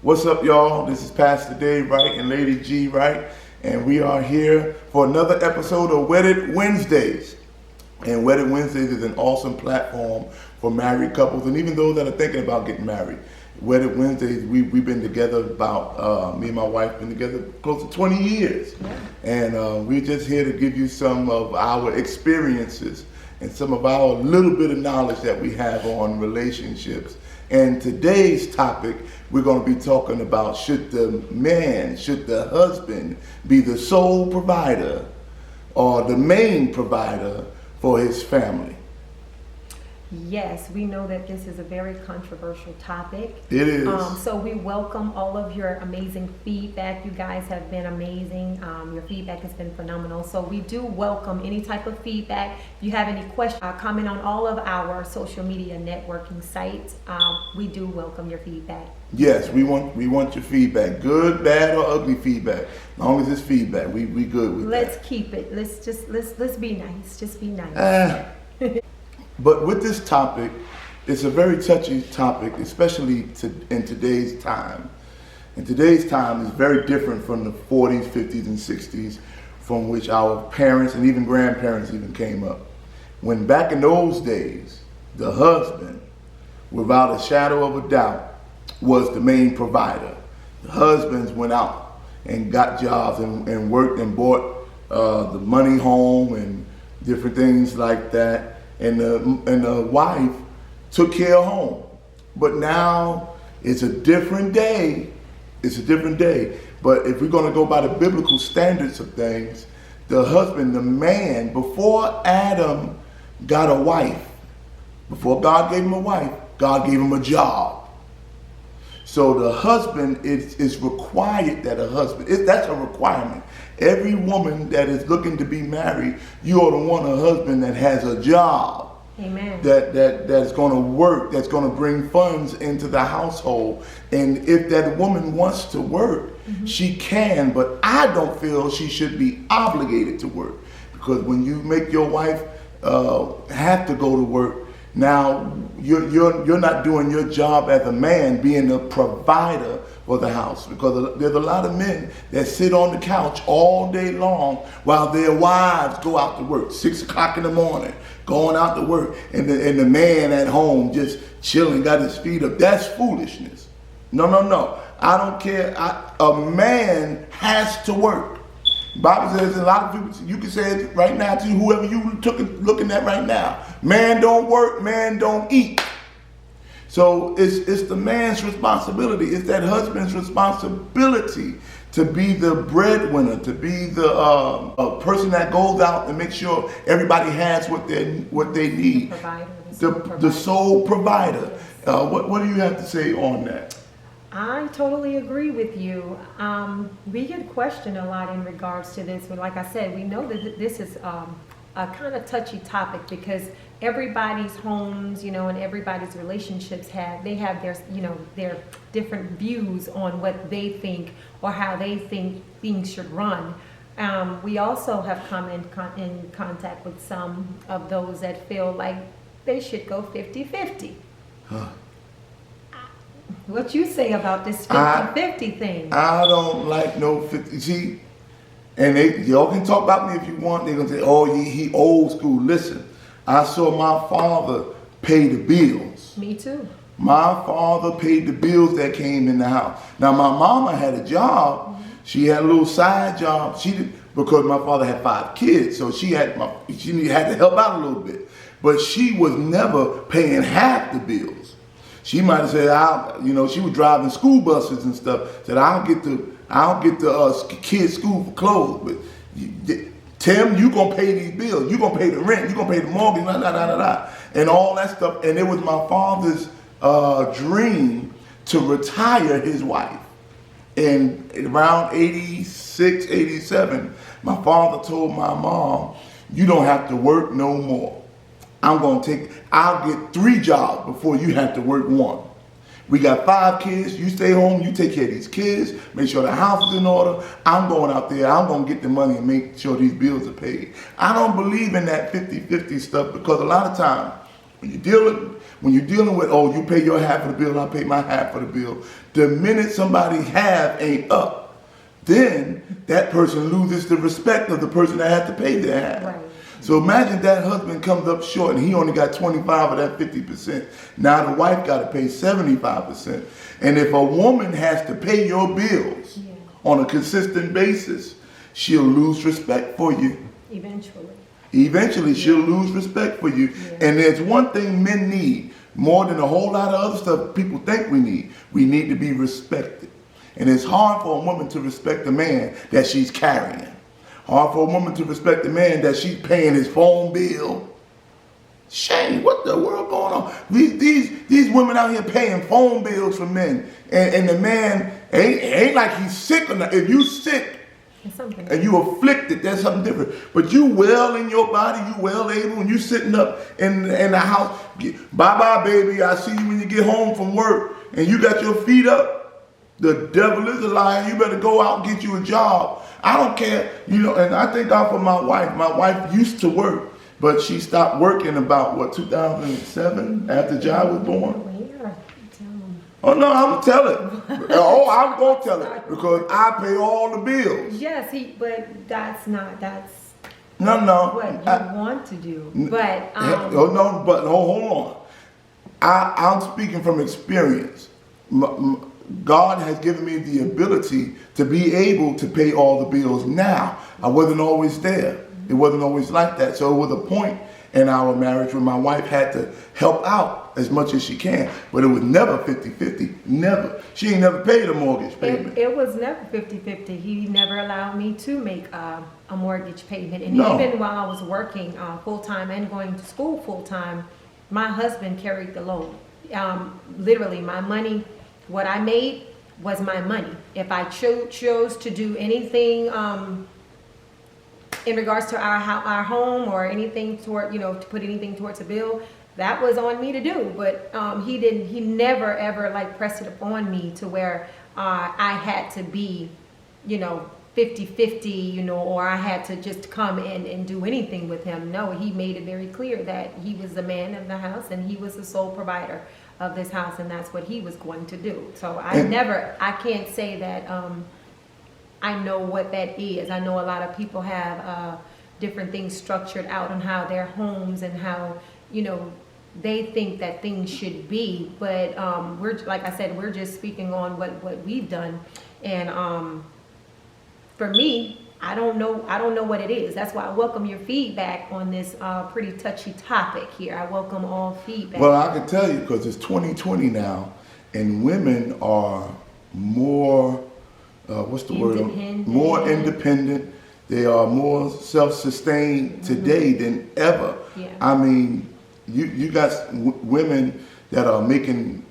What's up, y'all? This is Pastor Dave Wright and Lady G Wright, and we are here for another episode of Wedded Wednesdays. And Wedded Wednesdays is an awesome platform for married couples and even those that are thinking about getting married. Wedded Wednesdays, we've been together about, me and my wife been together close to 20 years. Yeah. And we're just here to give you some of our experiences and some of our little bit of knowledge that we have on relationships. And today's topic, we're going to be talking about should the husband be the sole provider or the main provider for his family? Yes, we know that this is a very controversial topic. It is. So we welcome all of your amazing feedback. You guys have been amazing. Your feedback has been phenomenal. So we do welcome any type of feedback. If you have any questions, comment on all of our social media networking sites. We do welcome your feedback. Yes, we want your feedback. Good, bad, or ugly feedback. As long as it's feedback, we good with Let's that. keep it. Let's be nice. Just be nice. But with this topic, it's a very touchy topic, especially in today's time. And today's time is very different from the 40s, 50s, and 60s, from which our parents and even grandparents even came up. When back in those days, the husband, without a shadow of a doubt, was the main provider. The husbands went out and got jobs and worked and brought the money home and different things like that. And the wife took care of home. But now it's a different day. It's a different day. But if we're going to go by the biblical standards of things, the husband, the man, before Adam got a wife, before God gave him a wife, God gave him a job. So the husband is required that a husband, that's a requirement. Every woman that is looking to be married, you ought to want a husband that has a job. Amen. That's going to work, that's going to bring funds into the household. And if that woman wants to work, she can, but I don't feel she should be obligated to work. Because when you make your wife have to go to work, now you're not doing your job as a man, being a provider for the house, because there's a lot of men that sit on the couch all day long while their wives go out to work, 6 o'clock in the morning, going out to work, and the man at home just chilling, got his feet up. That's foolishness. No. I don't care. A man has to work. The Bible says, a lot of people, you can say it right now to whoever you looking at right now. Man don't work, man don't eat. So it's the man's responsibility. It's that husband's responsibility to be the breadwinner, to be the person that goes out and makes sure everybody has what they need. The sole provider. What do you have to say on that? I totally agree with you. We get questioned a lot in regards to this, but like I said, we know that this is a kind of touchy topic because everybody's homes, and everybody's relationships have their, their different views on what they think or how they think things should run. We also have come in contact with some of those that feel like they should go 50-50. Huh. What you say about this 50-50 thing? I don't like no 50. See, and y'all can talk about me if you want. They're going to say, oh, he old school. Listen, I saw my father pay the bills. Me too. My father paid the bills that came in the house. Now, my mama had a job. She had a little side job. Because my father had 5 kids, so she had to help out a little bit. But she was never paying half the bills. She might have said, she was driving school buses and stuff. Said, I'll get the kids' school for clothes, but Tim, you gonna pay these bills. You gonna pay the rent. You gonna pay the mortgage, and all that stuff. And it was my father's dream to retire his wife. And around 86, 87, my father told my mom, "You don't have to work no more. I'll get 3 jobs before you have to work 1. We got 5 kids. You stay home. You take care of these kids. Make sure the house is in order. I'm going out there. I'm going to get the money and make sure these bills are paid." I don't believe in that 50-50 stuff because a lot of times when you're dealing when you're dealing with, oh, you pay your half of the bill, I pay my half of the bill, the minute somebody half ain't up, then that person loses the respect of the person that had to pay their half. Right. So imagine that husband comes up short and he only got 25 of that 50%. Now the wife got to pay 75%. And if a woman has to pay your bills on a consistent basis, she'll lose respect for you. Eventually, she'll lose respect for you. Yeah. And there's one thing men need more than a whole lot of other stuff people think we need. We need to be respected. And it's hard for a woman to respect a man that she's carrying. Hard for a woman to respect a man that she's paying his phone bill. Shame, what the world going on? These women out here paying phone bills for men. And the man ain't like he's sick or not. If you sick, and you afflicted, that's something different. But you well in your body, you well able, and you sitting up in the house. Bye-bye, baby, I see you when you get home from work, and you got your feet up. The devil is a liar. You better go out and get you a job. I don't care, and I thank God for my wife. My wife used to work, but she stopped working about, 2007, after John was born? Oh, no, I'm tell it. I'm going to tell it because I pay all the bills. Yes, but that's no. what you want to do. But, hold on. I'm speaking from experience. God has given me the ability to be able to pay all the bills now. I wasn't always there. It wasn't always like that. So it was a point in our marriage where my wife had to help out as much as she can, but it was never 50-50, never. She ain't never paid a mortgage payment. It was never 50-50. He never allowed me to make a mortgage payment. And even while I was working full-time and going to school full-time, my husband carried the loan. Literally, my money, what I made was my money. If I chose to do anything in regards to our home or anything toward, to put anything towards a bill, that was on me to do. But he never ever pressed it upon me to where I had to be, 50-50, or I had to just come in and do anything with him. No, he made it very clear that he was the man of the house and he was the sole provider of this house, and that's what he was going to do. So I can't say that I know what that is. I know a lot of people have different things structured out on how their homes and how, they think that things should be. But like I said, we're just speaking on what we've done. And for me, I don't know what it is. That's why I welcome your feedback on this pretty touchy topic here. I welcome all feedback. Well, I can tell you because it's 2020 now, and women are more, more independent. They are more self-sustained today than ever. Yeah. I mean, you got women that are making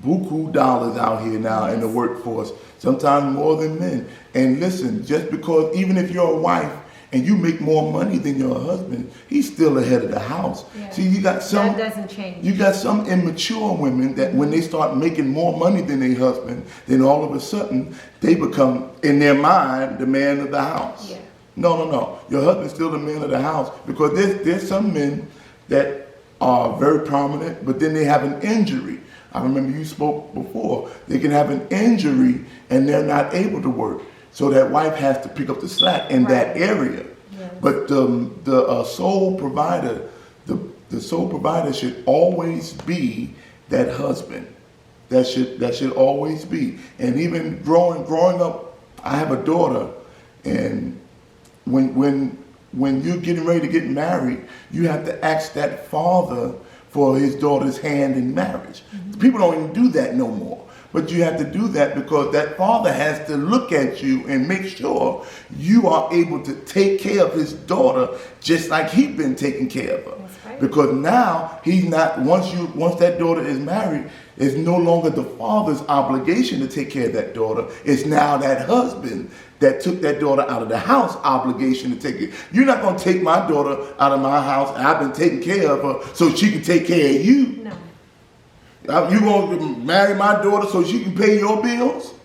buku dollars out here now in the workforce, sometimes more than men. And listen, just because even if you're a wife and you make more money than your husband, he's still the head of the house. Yeah. See, you got some, that doesn't change. You got some immature women that when they start making more money than their husband, then all of a sudden they become, in their mind, the man of the house. Yeah. No. Your husband's still the man of the house, because there's some men that are very prominent, but then they have an injury. I remember you spoke before. They can have an injury and they're not able to work. So that wife has to pick up the slack in that area. Yes. But the sole provider, the sole provider should always be that husband. That should always be. And even growing up, I have a daughter, and when you're getting ready to get married, you have to ask that father for his daughter's hand in marriage. Mm-hmm. People don't even do that no more. But you have to do that because that father has to look at you and make sure you are able to take care of his daughter just like he's been taking care of her. That's right. Because now he's not, once that daughter is married, it's no longer the father's obligation to take care of that daughter. It's now that husband that took that daughter out of the house obligation to take it. You're not going to take my daughter out of my house and I've been taking care of her so she can take care of you. No. You going to marry my daughter so she can pay your bills?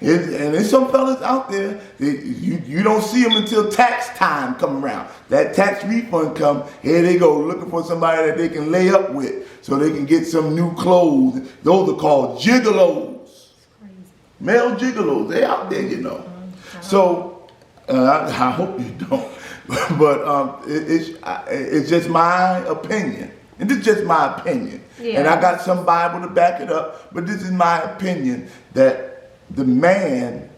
And there's some fellas out there, you don't see them until tax time come around. That tax refund come, here they go, looking for somebody that they can lay up with so they can get some new clothes. Those are called gigolos. Male gigolos, they out there, you know. So, I hope you don't. But it's just my opinion. And this is just my opinion. Yeah. And I got some Bible to back it up, but this is my opinion that the man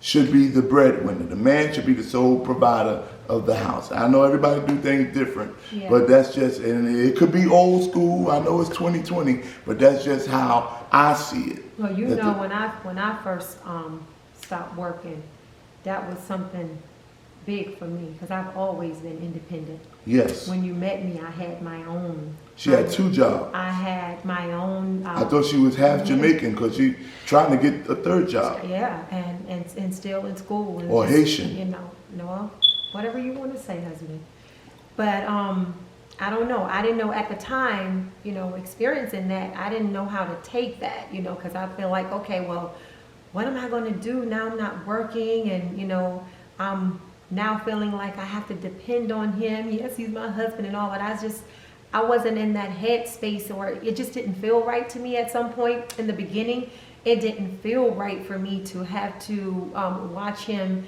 should be the breadwinner. The man should be the sole provider of the house. I know everybody do things different, but that's just, and it could be old school. I know it's 2020, but that's just how I see it. Well, you know, when I first stopped working, that was something big for me because I've always been independent. Yes. When you met me, I had my own. She had 2 jobs. I had my own. I thought she was half Jamaican because she trying to get a 3rd job. Yeah, and still in school. And or just, Haitian. You know, no, whatever you want to say, husband. But I don't know. I didn't know at the time, you know, experiencing that, I didn't know how to take that, you know, because I feel like, okay, well, what am I going to do now? I'm not working, and you know, I'm now feeling like I have to depend on him. Yes, he's my husband and all, but I wasn't in that headspace, or it just didn't feel right to me at some point in the beginning. It didn't feel right for me to have to watch him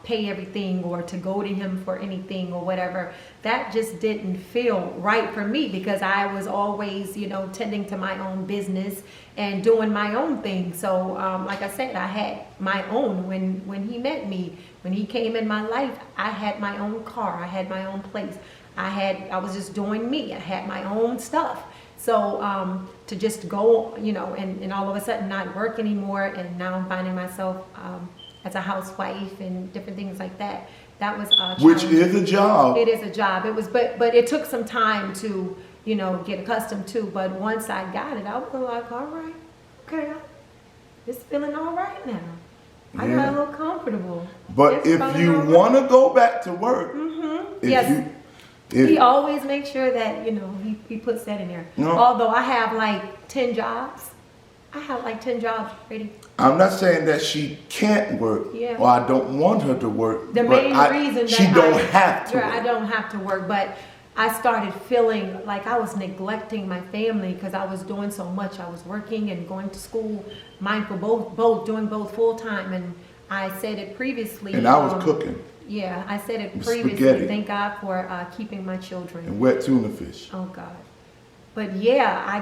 pay everything or to go to him for anything or whatever. That just didn't feel right for me because I was always, you know, tending to my own business and doing my own thing. So like I said, I had my own when he met me. When he came in my life, I had my own car. I had my own place. I was just doing me. I had my own stuff. So to just go, you know, and all of a sudden not work anymore, and now I'm finding myself as a housewife and different things like that. That was which is a job. It is a job. It was, but it took some time to, you know, get accustomed to. But once I got it, I was like, all right, okay, it's feeling all right now. I got a little comfortable. But if you want to go back to work, yes. He always makes sure that, you know, he puts that in there. No. Although I have like 10 jobs. I have like 10 jobs already. I'm not saying that she can't work, or I don't want her to work. The main reason she don't have to. I don't have to work, but I started feeling like I was neglecting my family because I was doing so much. I was working and going to school, mindful, both doing both full time. And I said it previously. And I was cooking. Yeah, I said it previously. Spaghetti. Thank God for keeping my children. And wet tuna fish. Oh God. But yeah, I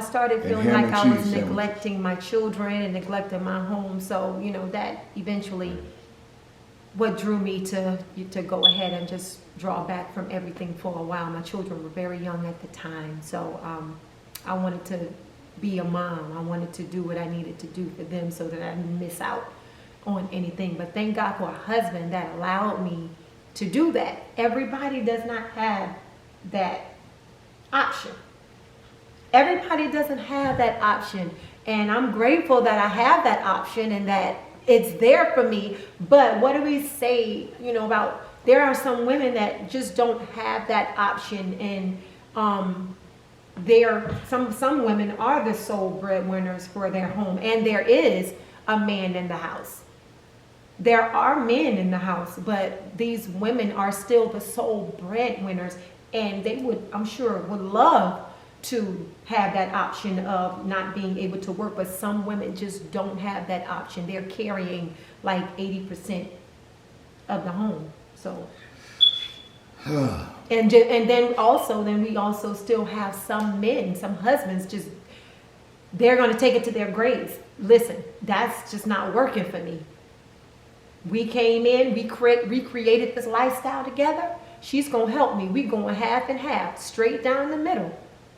started feeling like I was neglecting my children and neglecting my home. So, you know, that eventually what drew me to go ahead and just draw back from everything for a while. My children were very young at the time. So I wanted to be a mom. I wanted to do what I needed to do for them so that I didn't miss out on anything. But thank God for a husband that allowed me to do that. Everybody does not have that option. Everybody doesn't have that option, and I'm grateful that I have that option and that it's there for me. But what do we say, you know, about there are some women that just don't have that option, and some women are the sole breadwinners for their home, and there is a man in the house. There are men in the house, but these women are still the sole breadwinners, and they would, I'm sure, would love to have that option of not being able to work, but some women just don't have that option. They're carrying like 80% of the home. So, and then we also still have some men, some husbands, just they're going to take it to their graves. Listen, that's just not working for me. We came in, we recreated this lifestyle together. She's going to help me. We're going half and half, straight down the middle.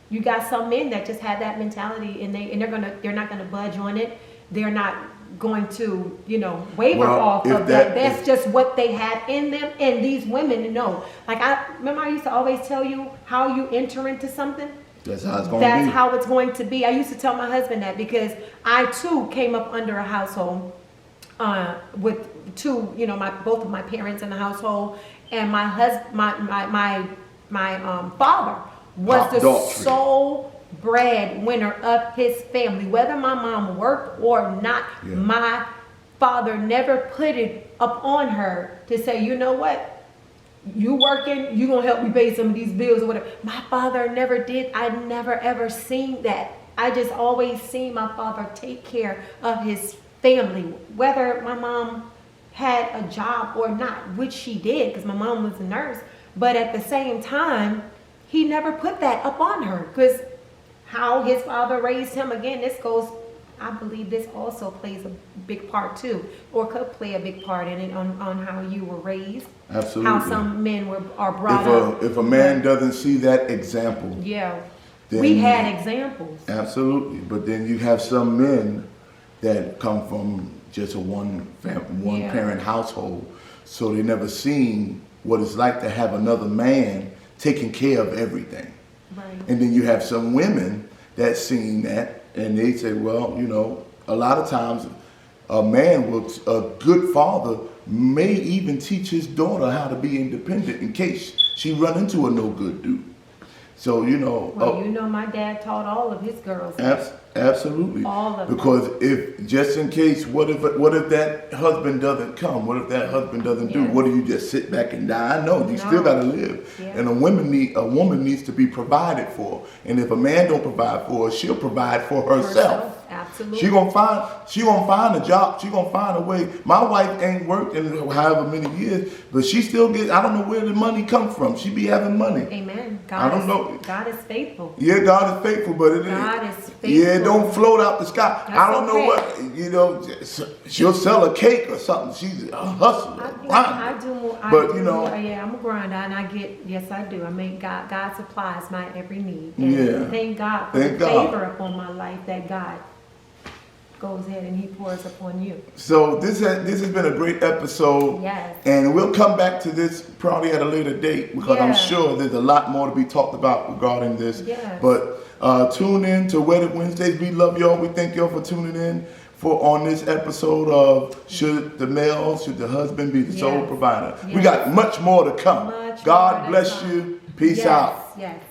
You got some men that just have that mentality, and they're not gonna budge on it. They're not going to, you know, waver off of that. That's just what they have in them. And these women know. Like I used to always tell you how you enter into something. That's how it's going to be. That's how it's going to be. I used to tell my husband that because I too came up under a household with two, you know, both of my parents in the household, and my father was the sole breadwinner of his family. Whether my mom worked or not, my father never put it upon her to say, you know what? You working, you gonna help me pay some of these bills or whatever. My father never did. I never ever seen that. I just always seen my father take care of his family, whether my mom had a job or not, which she did because my mom was a nurse. But at the same time, he never put that up on her because how his father raised him, again, this goes, I believe this also plays a big part too, or could play a big part in it on how you were raised. Absolutely. How some men are brought up. If a man doesn't see that example. Yeah. Then, we had examples. Absolutely. But then you have some men that come from just a one parent household. So they never seen what it's like to have another man taking care of everything. Right. And then you have some women that seen that and they say, well, you know, a lot of times a man will, a good father may even teach his daughter how to be independent in case she run into a no good dude. So, you know. Well, you know, my dad taught all of his girls. Absolutely. All of because them. If, just in case, what if that husband doesn't come? What if that husband doesn't do? What do you just sit back and die? No, you still got to live. Yeah. And a woman needs to be provided for. And if a man don't provide for her, she'll provide for herself. Absolutely. She gonna find a job. She gonna find a way. My wife ain't worked in however many years, but she still gets. I don't know where the money comes from. She be having money. Amen. I don't know. God is faithful. Yeah, God is faithful, but God is faithful. Yeah, it don't float out the sky. That's I don't know what, you know. She'll sell a cake or something. She's a hustler. I do. Yeah, I'm a grinder, and I get. Yes, I do. I mean, God supplies my every need. And thank God for the favor upon my life that God goes ahead and he pours upon you. So this has been a great episode. Yes. And we'll come back to this probably at a later date because I'm sure there's a lot more to be talked about regarding this. Yes. But tune in to Wedded Wednesdays. We love y'all. We thank y'all for tuning in on this episode of Should the Husband be the Sole Provider? Yes. We got much more to come. God bless you. Peace out. Yes.